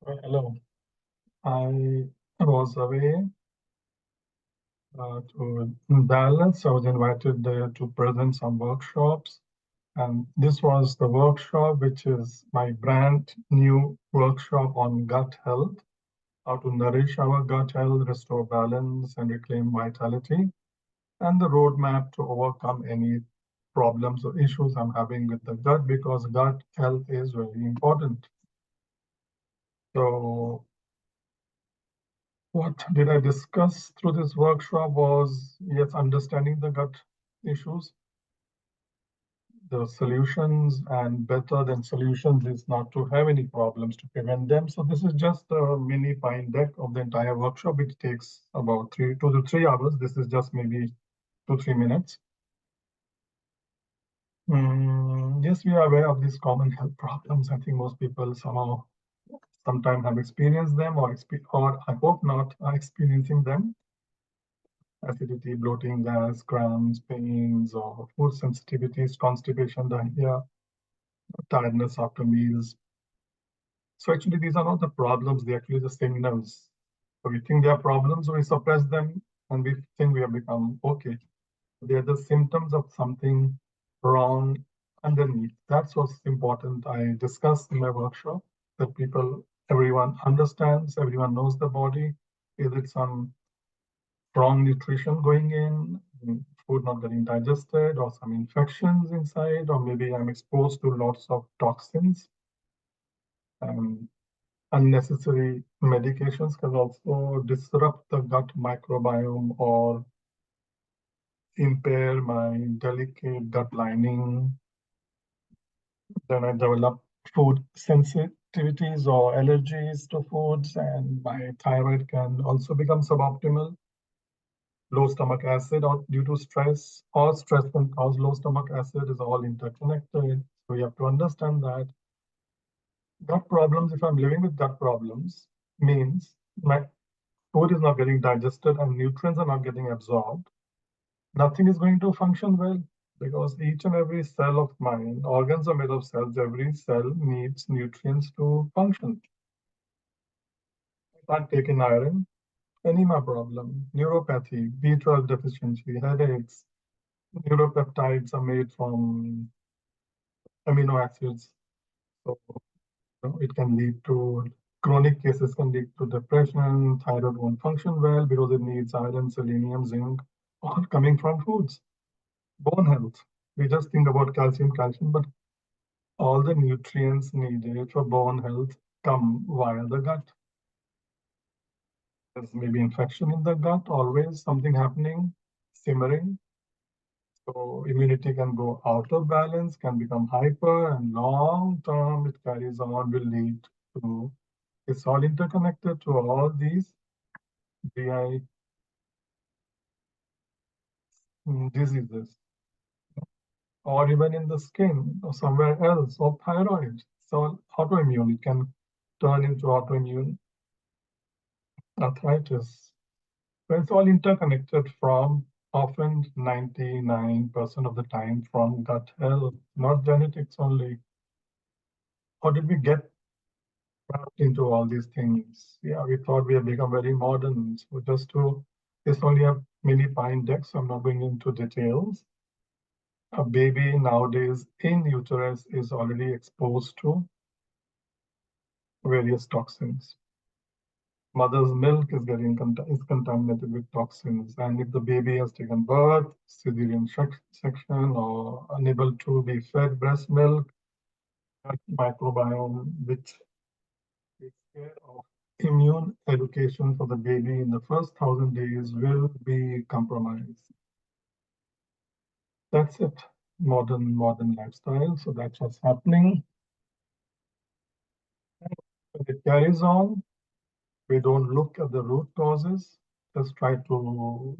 Hello. I was away to Dallas. I was invited there to present some workshops. And this was the workshop, which is my brand new workshop on gut health, how to nourish our gut health, restore balance, and reclaim vitality, and the roadmap to overcome any problems or issues I'm having with the gut, because gut health is very important. So what did I discuss through this workshop was, yes, understanding the gut issues, the solutions, and better than solutions is not to have any problems to prevent them. So this is just a mini fine deck of the entire workshop, which takes about 2 to 3 hours. This is just maybe 2 3 minutes. Yes, we are aware of these common health problems. I think most people sometime have experienced them, or I hope not, are experiencing them. Acidity, bloating, gas, cramps, pains, or food sensitivities, constipation, diarrhea, tiredness after meals. So actually, these are not the problems, they're actually the signals. So we think they are problems, we suppress them, and we think we have become okay. They're the symptoms of something wrong underneath. That's what's important. I discussed in my workshop that everyone understands, everyone knows the body. Is it some wrong nutrition going in, food not getting digested, or some infections inside, or maybe I'm exposed to lots of toxins. Um, Unnecessary medications can also disrupt the gut microbiome or impair my delicate gut lining. Then I develop food sensitivities or allergies to foods, and my thyroid can also become suboptimal. Low stomach acid or due to stress, or stress can cause low stomach acid, is all interconnected. So we have to understand that gut problems, if I'm living with gut problems, means my food is not getting digested and nutrients are not getting absorbed. Nothing is going to function well, because each and every cell of mine, organs are made of cells, every cell needs nutrients to function. I can't take in iron, anemia problem, neuropathy, B12 deficiency, headaches. Neuropeptides are made from amino acids. So it can lead to chronic cases, can lead to depression. Thyroid won't function well because it needs iron, selenium, zinc, all coming from foods. Bone health. We just think about calcium, but all the nutrients needed for bone health come via the gut. There's maybe infection in the gut, always something happening, simmering. So immunity can go out of balance, can become hyper, and long term it carries on, will lead to, it's all interconnected to all these GI diseases, or even in the skin or somewhere else, or thyroid. So autoimmune, it can turn into autoimmune arthritis. So it's all interconnected from often 99% of the time from gut health, not genetics only. How did we get wrapped into all these things? Yeah, we thought we have become very modern. So this only a mini pine deck, so I'm not going into details. A baby nowadays in uterus is already exposed to various toxins. Mother's milk is is contaminated with toxins, and if the baby has taken birth, cesarean section, or unable to be fed breast milk, that microbiome, which takes care of immune education for the baby in the first 1,000 days, will be compromised. That's it. Modern lifestyle. So that's what's happening. When it carries on, we don't look at the root causes. Just try to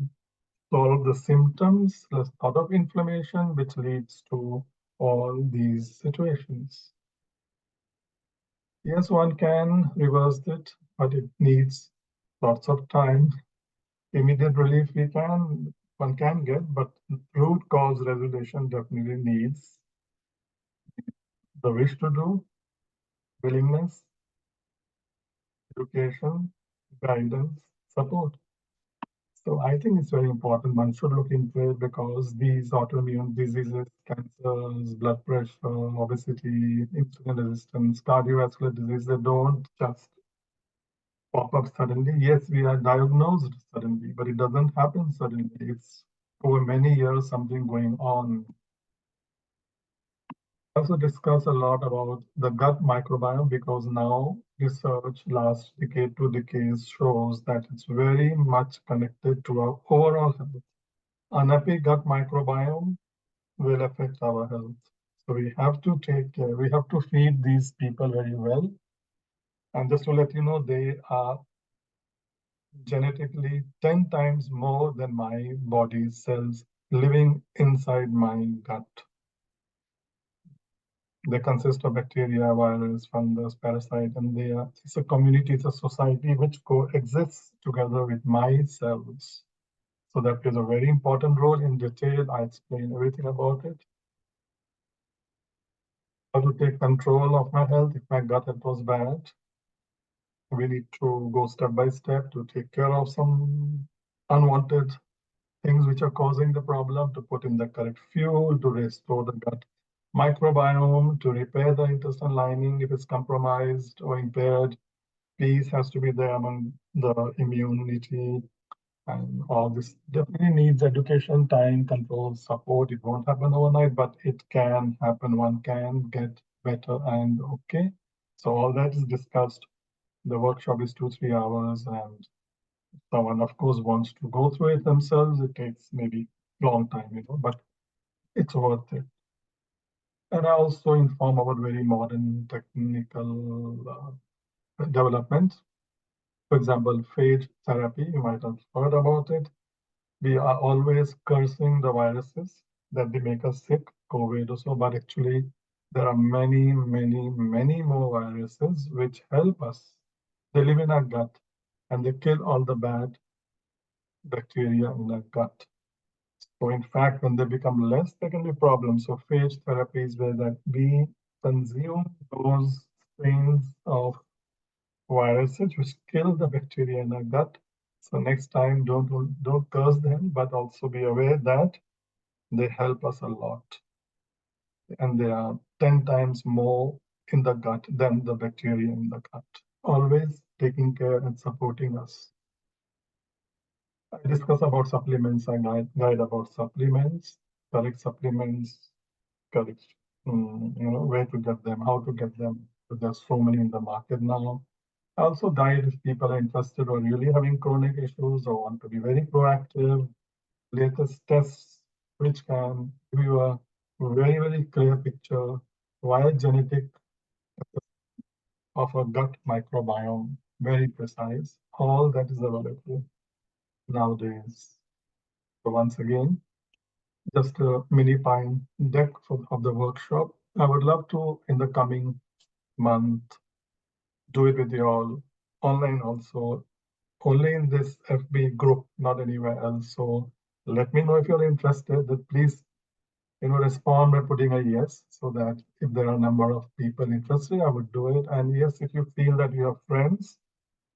solve the symptoms, less lot of inflammation, which leads to all these situations. Yes, one can reverse it, but it needs lots of time. Immediate relief one can get, but root cause resolution definitely needs the wish to do, willingness, education, guidance, support. So I think it's very important. One should look into it because these autoimmune diseases, cancers, blood pressure, obesity, insulin resistance, cardiovascular disease, they don't just pop up suddenly. Yes, we are diagnosed suddenly, but it doesn't happen suddenly. It's over many years something going on. Also discuss a lot about the gut microbiome because now research last decade, 2 decades shows that it's very much connected to our overall health. Unhappy gut microbiome will affect our health. So we have to take care. We have to feed these people very well. And just to let you know, they are genetically 10 times more than my body cells living inside my gut. They consist of bacteria, virus, fungus, parasite, and it's a community, it's a society which coexists together with my cells. So that plays a very important role. In detail, I explain everything about it. How to take control of my health if my gut health was bad. We need to go step by step to take care of some unwanted things which are causing the problem, to put in the correct fuel, to restore the gut microbiome, to repair the intestinal lining if it's compromised or impaired. Peace has to be there among the immunity, and all this definitely needs education, time, control, support. It won't happen overnight, but it can happen. One can get better and okay. So all that is discussed. The workshop is 2, 3 hours, and someone, of course, wants to go through it themselves. It takes maybe long time, but it's worth it. And I also inform about very modern technical developments. For example, phage therapy, you might have heard about it. We are always cursing the viruses that they make us sick, COVID or so, but actually there are many, many, many more viruses which help us. They live in our gut and they kill all the bad bacteria in our gut. So in fact, when they become less, there can be problems. So phage therapy is where that we consume those strains of viruses which kill the bacteria in our gut. So next time, don't curse them, but also be aware that they help us a lot, and they are 10 times more in the gut than the bacteria in the gut. Always taking care and supporting us. I discuss about supplements. I guide about supplements, correct supplements, correct, where to get them, how to get them. There's so many in the market now. I also guide if people are interested or really having chronic issues or want to be very proactive. Latest tests which can give you a very, very clear picture via genetic of a gut microbiome, very precise. All that is available nowadays. So once again, just a mini pine deck of the workshop. I would love to, in the coming month, do it with you all online also, only in this FB group, not anywhere else. So let me know if you're interested. That please, respond by putting a yes, so that if there are a number of people interested, I would do it. And yes, if you feel that you have friends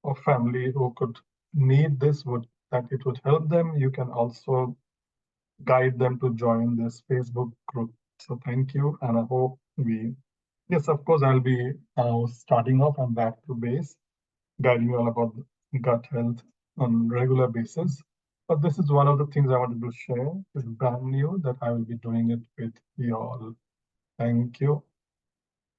or family who could need this, that it would help them, you can also guide them to join this Facebook group. So thank you, and I hope yes, of course, I'll be now starting off. I'm back to base, guiding you all about gut health on regular basis. But this is one of the things I wanted to share. It's brand new that I will be doing it with you all. Thank you.